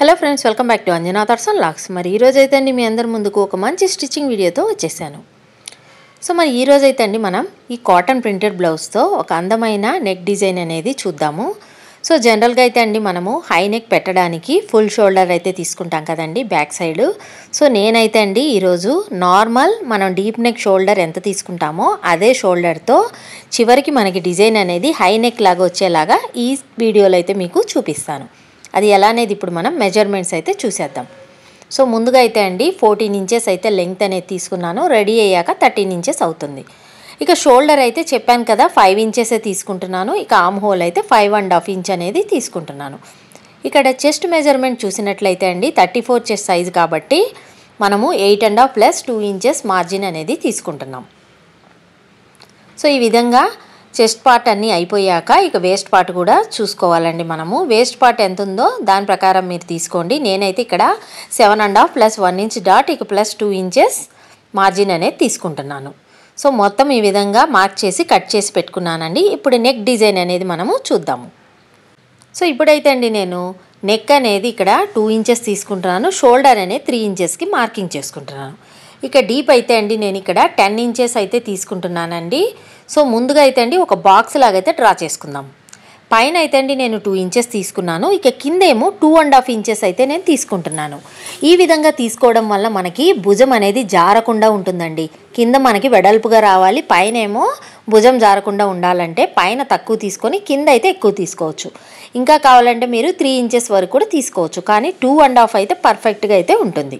Hello friends, welcome back to Anjana thoughts and logs. మరి ఈరోజు అయితే అండి మీ అందరి ముందుకు ఒక మంచి స్టిచ్చింగ్ వీడియోతో వచ్చేసాను. సో మరి ఈరోజు అయితే అండి మనం ఈ కాటన్ ప్రింటెడ్ బ్లౌజ్తో ఒక అందమైన నెక్ డిజైన్ అనేది చూద్దాము. సో జనరల్గా అయితే అండి మనము హై నెక్ పెట్టడానికి ఫుల్ షోల్డర్ అయితే తీసుకుంటాం కదండి బ్యాక్ సైడ్. సో నేనైతే అండి ఈరోజు నార్మల్ మనం డీప్ నెక్ షోల్డర్ ఎంత తీసుకుంటామో అదే షోల్డర్తో చివరికి మనకి డిజైన్ అనేది హై నెక్ లాగా వచ్చేలాగా ఈ వీడియోలో అయితే మీకు చూపిస్తాను. అది ఎలా అనేది ఇప్పుడు మనం మెజర్మెంట్స్ అయితే చూసేద్దాం. సో ముందుగా అయితే అండి 14 ఇంచెస్ అయితే లెంగ్త్ అనేది తీసుకున్నాను. రెడీ అయ్యాక 13 ఇంచెస్ అవుతుంది. ఇక షోల్డర్ అయితే చెప్పాను కదా 5 ఇంచెసే తీసుకుంటున్నాను. ఇక ఆర్మ్ హోల్ అయితే 5.5 ఇంచ్ అనేది తీసుకుంటున్నాను. ఇక్కడ చెస్ట్ మెజర్మెంట్ చూసినట్లయితే అండి 34 చెస్ట్ సైజు కాబట్టి మనము 8.5 ప్లస్ 2 ఇంచెస్ మార్జిన్ అనేది తీసుకుంటున్నాం. సో ఈ విధంగా చెస్ట్ పార్ట్ అన్నీ అయిపోయాక ఇక వేస్ట్ పార్ట్ కూడా చూసుకోవాలండి. మనము వేస్ట్ పార్ట్ ఎంత ఉందో దాని ప్రకారం మీరు తీసుకోండి. నేనైతే ఇక్కడ 7.5 ప్లస్ 1 ఇంచ్ డాట్ ఇక ప్లస్ 2 ఇంచెస్ మార్జిన్ అనేది తీసుకుంటున్నాను. సో మొత్తం ఈ విధంగా మార్క్ చేసి కట్ చేసి పెట్టుకున్నానండి. ఇప్పుడు నెక్ డిజైన్ అనేది మనము చూద్దాము. సో ఇప్పుడైతే అండి నేను నెక్ అనేది ఇక్కడ 2 ఇంచెస్ తీసుకుంటున్నాను. షోల్డర్ అనేది 3 ఇంచెస్కి మార్కింగ్ చేసుకుంటున్నాను. ఇక డీప్ అయితే అండి నేను ఇక్కడ 10 ఇంచెస్ అయితే తీసుకుంటున్నానండి. సో ముందుగా అయితే అండి ఒక బాక్స్ లాగైతే డ్రా చేసుకుందాం. పైన అయితే అండి నేను 2 ఇంచెస్ తీసుకున్నాను. ఇక కిందేమో 2.5 ఇంచెస్ అయితే నేను తీసుకుంటున్నాను. ఈ విధంగా తీసుకోవడం వల్ల మనకి భుజం అనేది జారకుండా ఉంటుందండి. కింద మనకి వెడల్పుగా రావాలి, పైన ఏమో భుజం జారకుండా ఉండాలంటే పైన తక్కువ తీసుకొని కింద అయితే ఎక్కువ తీసుకోవచ్చు. ఇంకా కావాలంటే మీరు 3 ఇంచెస్ వరకు కూడా తీసుకోవచ్చు, కానీ 2.5 అయితే పర్ఫెక్ట్గా అయితే ఉంటుంది.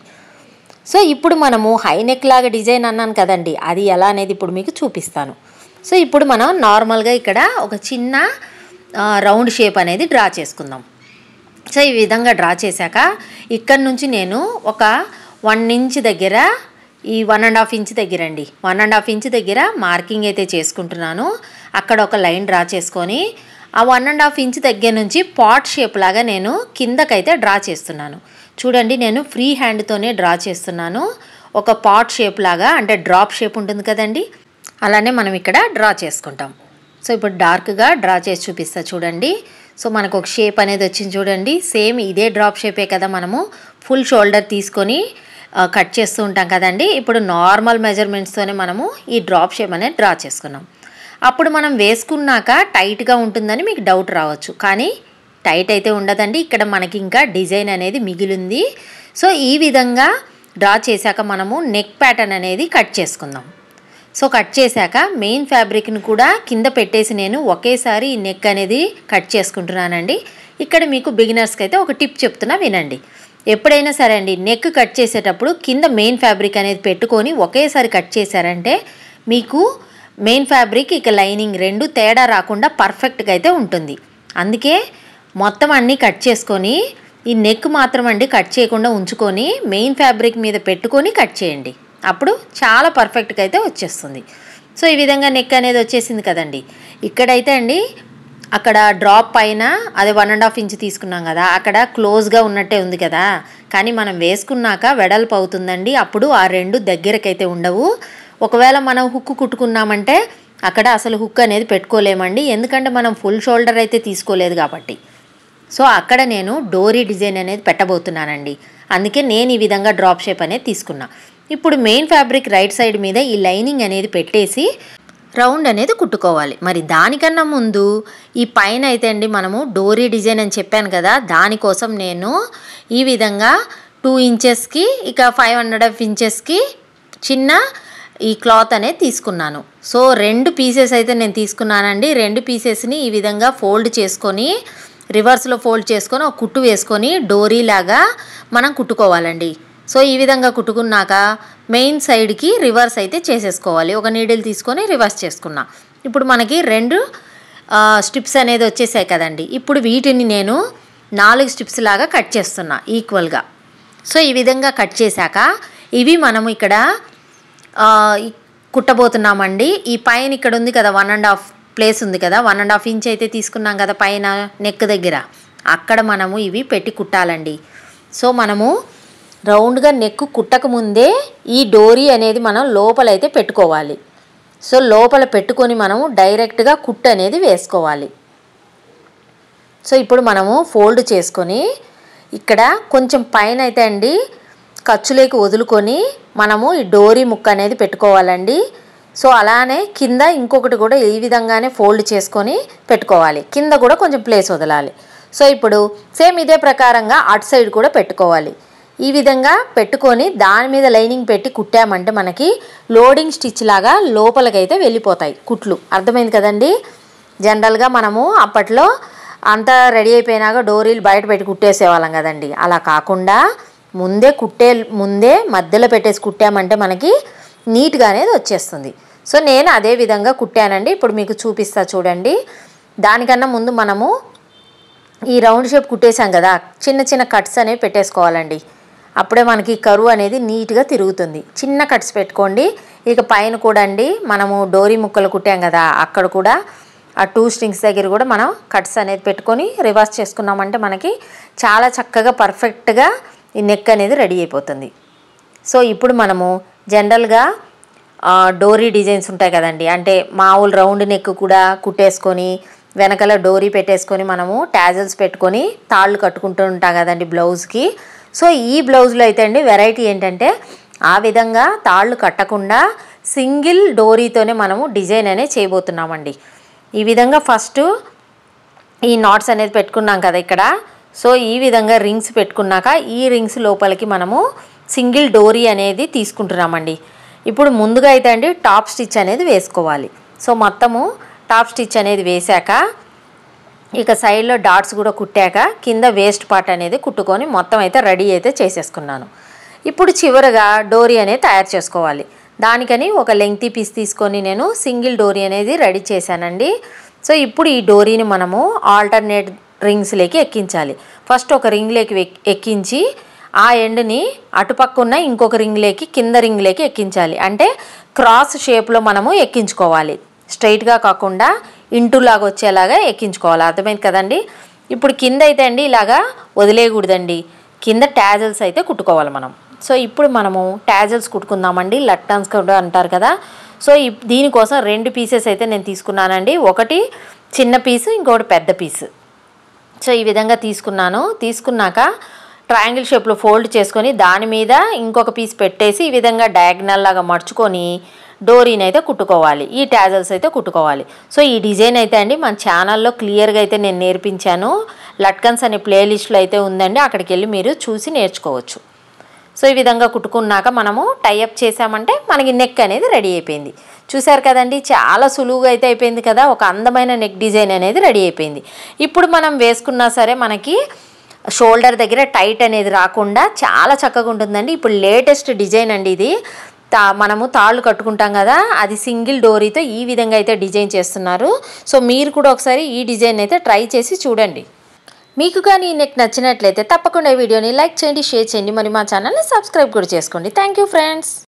సో ఇప్పుడు మనము హై నెక్ లాగా డిజైన్ అన్నాను కదండి, అది ఎలా అనేది ఇప్పుడు మీకు చూపిస్తాను. సో ఇప్పుడు మనం నార్మల్గా ఇక్కడ ఒక చిన్న రౌండ్ షేప్ అనేది డ్రా చేసుకుందాం. సో ఈ విధంగా డ్రా చేశాక ఇక్కడ నుంచి నేను ఒక 1 ఇంచ్ దగ్గర ఈ 1.5 ఇంచ్ దగ్గర అండి 1.5 ఇంచ్ దగ్గర మార్కింగ్ అయితే చేసుకుంటున్నాను. అక్కడ ఒక లైన్ డ్రా చేసుకొని ఆ 1.5 ఇంచ్ దగ్గర నుంచి పాట్ షేప్ లాగా నేను కిందకైతే డ్రా చేస్తున్నాను. చూడండి నేను ఫ్రీ హ్యాండ్తోనే డ్రా చేస్తున్నాను. ఒక పాట్ షేప్ లాగా, అంటే డ్రాప్ షేప్ ఉంటుంది కదండి, అలానే మనం ఇక్కడ డ్రా చేసుకుంటాం. సో ఇప్పుడు డార్క్గా డ్రా చేసి చూపిస్తా చూడండి. సో మనకు ఒక షేప్ అనేది వచ్చింది చూడండి. సేమ్ ఇదే డ్రాప్ షేపే కదా మనము ఫుల్ షోల్డర్ తీసుకొని కట్ చేస్తూ ఉంటాం కదండి. ఇప్పుడు నార్మల్ మెజర్మెంట్స్తోనే మనము ఈ డ్రాప్ షేప్ అనేది డ్రా చేసుకున్నాం. అప్పుడు మనం వేసుకున్నాక టైట్గా ఉంటుందని మీకు డౌట్ రావచ్చు, కానీ టైట్ అయితే ఉండదండి. ఇక్కడ మనకి ఇంకా డిజైన్ అనేది మిగిలింది. సో ఈ విధంగా డ్రా చేశాక మనము నెక్ ప్యాటర్న్ అనేది కట్ చేసుకుందాం. సో కట్ చేశాక మెయిన్ ఫ్యాబ్రిక్ని కూడా కింద పెట్టేసి నేను ఒకేసారి ఈ నెక్ అనేది కట్ చేసుకుంటున్నానండి. ఇక్కడ మీకు బిగినర్స్కి అయితే ఒక టిప్ చెప్తున్నా వినండి. ఎప్పుడైనా సరే అండి నెక్ కట్ చేసేటప్పుడు కింద మెయిన్ ఫ్యాబ్రిక్ అనేది పెట్టుకొని ఒకేసారి కట్ చేశారంటే మీకు మెయిన్ ఫ్యాబ్రిక్ ఇక లైనింగ్ రెండు తేడా రాకుండా పర్ఫెక్ట్గా అయితే ఉంటుంది. అందుకే మొత్తం అన్నీ కట్ చేసుకొని ఈ నెక్ మాత్రం అండి కట్ చేయకుండా ఉంచుకొని మెయిన్ ఫ్యాబ్రిక్ మీద పెట్టుకొని కట్ చేయండి. అప్పుడు చాలా పర్ఫెక్ట్గా అయితే వచ్చేస్తుంది. సో ఈ విధంగా నెక్ అనేది వచ్చేసింది కదండి. ఇక్కడైతే అండి అక్కడ డ్రాప్ పైన అదే 1.5 ఇంచ్ తీసుకున్నాం కదా, అక్కడ క్లోజ్గా ఉన్నట్టే ఉంది కదా, కానీ మనం వేసుకున్నాక వెడల్పు అవుతుందండి. అప్పుడు ఆ రెండు దగ్గరకైతే ఉండవు. ఒకవేళ మనం హుక్ కుట్టుకున్నామంటే అక్కడ అసలు హుక్ అనేది పెట్టుకోలేమండి, ఎందుకంటే మనం ఫుల్ షోల్డర్ అయితే తీసుకోలేదు కాబట్టి. సో అక్కడ నేను డోరీ డిజైన్ అనేది పెట్టబోతున్నానండి. అందుకే నేను ఈ విధంగా డ్రాప్ షేప్ అనేది తీసుకున్నా. ఇప్పుడు మెయిన్ ఫ్యాబ్రిక్ రైట్ సైడ్ మీద ఈ లైనింగ్ అనేది పెట్టేసి రౌండ్ అనేది కుట్టుకోవాలి. మరి దానికన్నా ముందు ఈ పైన అయితే అండి మనము డోరీ డిజైన్ అని చెప్పాను కదా, దానికోసం నేను ఈ విధంగా 2 ఇంచెస్కి ఇక 5.5 ఇంచెస్కి చిన్న ఈ క్లాత్ అనేది తీసుకున్నాను. సో 2 పీసెస్ అయితే నేను తీసుకున్నానండి. 2 పీసెస్ని ఈ విధంగా ఫోల్డ్ చేసుకొని రివర్స్లో ఫోల్డ్ చేసుకొని ఒక కుట్టు వేసుకొని డోరీ లాగా మనం కుట్టుకోవాలండి. సో ఈ విధంగా కుట్టుకున్నాక మెయిన్ సైడ్కి రివర్స్ అయితే చేసేసుకోవాలి. ఒక నీడిల్ తీసుకొని రివర్స్ చేసుకున్నా. ఇప్పుడు మనకి 2 స్ట్రిప్స్ అనేది వచ్చేసాయి కదండి. ఇప్పుడు వీటిని నేను 4 స్ట్రిప్స్ లాగా కట్ చేస్తున్నా ఈక్వల్గా. సో ఈ విధంగా కట్ చేశాక ఇవి మనము ఇక్కడ కుట్టబోతున్నామండి. ఈ పైన ఇక్కడ ఉంది కదా 1.5 ప్లేస్ ఉంది కదా, 1.5 ఇంచ్ అయితే తీసుకున్నాం కదా పైన నెక్ దగ్గర, అక్కడ మనము ఇవి పెట్టి కుట్టాలండి. సో మనము రౌండ్గా నెక్ కుట్టక ముందే ఈ డోరీ అనేది మనం లోపలైతే పెట్టుకోవాలి. సో లోపల పెట్టుకొని మనము డైరెక్ట్గా కుట్టు అనేది వేసుకోవాలి. సో ఇప్పుడు మనము ఫోల్డ్ చేసుకొని ఇక్కడ కొంచెం పైన అయితే అండి ఖర్చులేకి వదులుకొని మనము ఈ డోరీ ముక్క అనేది పెట్టుకోవాలండి. సో అలానే కింద ఇంకొకటి కూడా ఈ విధంగానే ఫోల్డ్ చేసుకొని పెట్టుకోవాలి. కింద కూడా కొంచెం ప్లేస్ వదలాలి. సో ఇప్పుడు సేమ్ ఇదే ప్రకారంగా అటు సైడ్ కూడా పెట్టుకోవాలి. ఈ విధంగా పెట్టుకొని దాని మీద లైనింగ్ పెట్టి కుట్టామంటే మనకి లోడింగ్ స్టిచ్ లాగా లోపలికైతే వెళ్ళిపోతాయి కుట్లు. అర్థమైంది కదండి. జనరల్గా మనము అప్పట్లో అంతా రెడీ అయిపోయినాక డోరీలు బయట పెట్టి కుట్టేసేవాళ్ళం కదండి. అలా కాకుండా ముందే మధ్యలో పెట్టేసి కుట్టామంటే మనకి నీట్గా అనేది వచ్చేస్తుంది. సో నేను అదే విధంగా కుట్టానండి. ఇప్పుడు మీకు చూపిస్తా చూడండి. దానికన్నా ముందు మనము ఈ రౌండ్ షేప్ కుట్టేసాం కదా, చిన్న చిన్న కట్స్ అనేవి పెట్టేసుకోవాలండి. అప్పుడే మనకి కరువు అనేది నీట్గా తిరుగుతుంది. చిన్న కట్స్ పెట్టుకోండి. ఇక పైన కూడా అండి మనము డోరీ ముక్కలు కుట్టాం కదా, అక్కడ కూడా ఆ 2 స్ట్రింగ్స్ దగ్గర కూడా మనం కట్స్ అనేది పెట్టుకొని రివర్స్ చేసుకున్నామంటే మనకి చాలా చక్కగా పర్ఫెక్ట్గా ఈ నెక్ అనేది రెడీ అయిపోతుంది. సో ఇప్పుడు మనము జనరల్గా డోరీ డిజైన్స్ ఉంటాయి కదండి, అంటే మామూలు రౌండ్ నెక్ కూడా కుట్టేసుకొని వెనకాల డోరీ పెట్టేసుకొని మనము టాజల్స్ పెట్టుకొని తాళ్ళు కట్టుకుంటూ ఉంటాం కదండి బ్లౌజ్కి. సో ఈ బ్లౌజ్లో అయితే అండి వెరైటీ ఏంటంటే ఆ విధంగా తాళ్ళు కట్టకుండా సింగిల్ డోరీతోనే మనము డిజైన్ అనేది చేయబోతున్నామండి. ఈ విధంగా ఫస్ట్ ఈ నాట్స్ అనేది పెట్టుకున్నాం కదా ఇక్కడ. సో ఈ విధంగా రింగ్స్ పెట్టుకున్నాక ఈ రింగ్స్ లోపలికి మనము సింగిల్ డోరీ అనేది తీసుకుంటున్నామండి. ఇప్పుడు ముందుగా అయితే అండి టాప్ స్టిచ్ అనేది వేసుకోవాలి. సో మొత్తము టాప్ స్టిచ్ అనేది వేశాక ఇక సైడ్లో డాట్స్ కూడా కుట్టాక కింద వేస్ట్ పార్ట్ అనేది కుట్టుకొని మొత్తం అయితే రెడీ అయితే చేసేసుకున్నాను. ఇప్పుడు చివరగా డోరీ అనేది తయారు చేసుకోవాలి. దానికని ఒక లెంగ్తీ పీస్ తీసుకొని నేను సింగిల్ డోరీ అనేది రెడీ చేశానండి. సో ఇప్పుడు ఈ డోరీని మనము ఆల్టర్నేట్ రింగ్స్లోకి ఎక్కించాలి. ఫస్ట్ ఒక రింగ్లోకి ఎక్కించి ఆ ఎండ్ని అటుపక్క ఉన్న ఇంకొక రింగ్లోకి కింద రింగ్లోకి ఎక్కించాలి. అంటే క్రాస్ షేప్లో మనము ఎక్కించుకోవాలి. స్ట్రైట్గా కాకుండా ఇంటూలాగా వచ్చేలాగా ఎక్కించుకోవాలి. అర్థమైంది కదండి. ఇప్పుడు కింద అయితే అండి ఇలాగా వదిలేయకూడదండి. కింద టాజల్స్ అయితే కుట్టుకోవాలి మనం. సో ఇప్పుడు మనము టాజల్స్ కుట్టుకుందామండి. లట్టన్స్ కూడా అంటారు కదా. సో దీనికోసం 2 పీసెస్ అయితే నేను తీసుకున్నానండి. ఒకటి చిన్న పీసు, ఇంకొకటి పెద్ద పీసు. సో ఈ విధంగా తీసుకున్నాక ట్రయాంగిల్ షేప్లో ఫోల్డ్ చేసుకొని దాని మీద ఇంకొక పీస్ పెట్టేసి ఈ విధంగా డయాగ్నల్ లాగా మడుచుకొని డోరీని అయితే కుట్టుకోవాలి. ఈ టాజల్స్ అయితే కుట్టుకోవాలి. సో ఈ డిజైన్ అయితే అండి మన ఛానల్లో క్లియర్గా అయితే నేను నేర్పించాను. లట్కన్స్ అనే ప్లేలిస్ట్లో అయితే ఉందండి, అక్కడికి వెళ్ళి మీరు చూసి నేర్చుకోవచ్చు. సో ఈ విధంగా కుట్టుకున్నాక మనము టైఅప్ చేసామంటే మనకి నెక్ అనేది రెడీ అయిపోయింది. చూసారు కదండి, చాలా సులువుగా అయితే అయిపోయింది కదా. ఒక అందమైన నెక్ డిజైన్ అనేది రెడీ అయిపోయింది. ఇప్పుడు మనం వేసుకున్నా సరే మనకి షోల్డర్ దగ్గర టైట్ అనేది రాకుండా చాలా చక్కగా ఉంటుందండి. ఇప్పుడు లేటెస్ట్ డిజైన్ అండి ఇది. మనము తాళ్ళు కట్టుకుంటాం కదా, అది సింగిల్ డోరీతో ఈ విధంగా అయితే డిజైన్ చేస్తున్నారు. సో మీరు కూడా ఒకసారి ఈ డిజైన్ అయితే ట్రై చేసి చూడండి. మీకు కానీ ఈ నెక్ నచ్చినట్లయితే తప్పకుండా ఈ వీడియోని లైక్ చేయండి, షేర్ చేయండి, మరి మా ఛానల్ని సబ్స్క్రైబ్ కూడా చేసుకోండి. Thank you friends.